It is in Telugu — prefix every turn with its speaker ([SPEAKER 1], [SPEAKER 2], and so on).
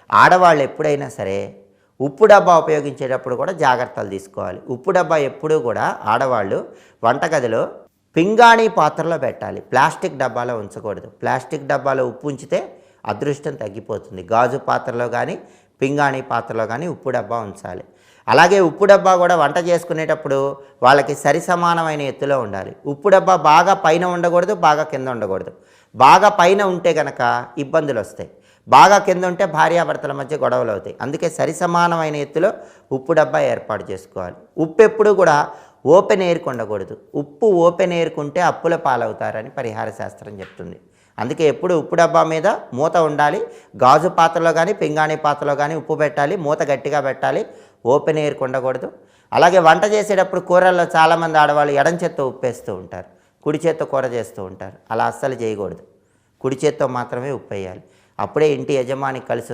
[SPEAKER 1] ఆడవాళ్ళు ఎప్పుడైనా సరే ఉప్పు డబ్బా ఉపయోగించేటప్పుడు కూడా జాగ్రత్తలు తీసుకోవాలి. ఉప్పు డబ్బా ఎప్పుడూ కూడా ఆడవాళ్ళు వంటగదిలో పింగాణీ పాత్రలో పెట్టాలి, ప్లాస్టిక్ డబ్బాలో ఉంచకూడదు. ప్లాస్టిక్ డబ్బాలో ఉప్పు ఉంచితే అదృష్టం తగ్గిపోతుంది. గాజు పాత్రలో కానీ పింగాణీ పాత్రలో కానీ ఉప్పు డబ్బా ఉంచాలి. అలాగే ఉప్పు డబ్బా కూడా వంట చేసుకునేటప్పుడు వాళ్ళకి సరి సమానమైన ఎత్తులో ఉండాలి. ఉప్పు డబ్బా బాగా పైన ఉండకూడదు, బాగా కింద ఉండకూడదు. బాగా పైన ఉంటే కనుక ఇబ్బందులు వస్తాయి, బాగా కింద ఉంటే భార్యాభర్తల మధ్య గొడవలు అవుతాయి. అందుకే సరి సమానమైన ఎత్తులో ఉప్పు డబ్బా ఏర్పాటు చేసుకోవాలి. ఉప్పు ఎప్పుడు కూడా ఓపెన్ ఎయిర్కి ఉండకూడదు. ఉప్పు ఓపెన్ ఎయిర్కుంటే అప్పుల పాలవుతారని పరిహార శాస్త్రం చెప్తుంది. అందుకే ఎప్పుడు ఉప్పు డబ్బా మీద మూత ఉండాలి. గాజు పాత్రలో కానీ పింగాణీ పాత్రలో కానీ ఉప్పు పెట్టాలి, మూత గట్టిగా పెట్టాలి, ఓపెన్ ఎయిర్కి ఉండకూడదు. అలాగే వంట చేసేటప్పుడు కూరల్లో చాలామంది ఆడవాళ్ళు ఎడం చేత్తో ఉప్పేస్తూ ఉంటారు, కుడి చేత్తో కూర చేస్తూ ఉంటారు. అలా అస్సలు చేయకూడదు. కుడి చేత్తో మాత్రమే ఉప్పు వేయాలి. అప్పుడే ఇంటి యజమానికి కలిసి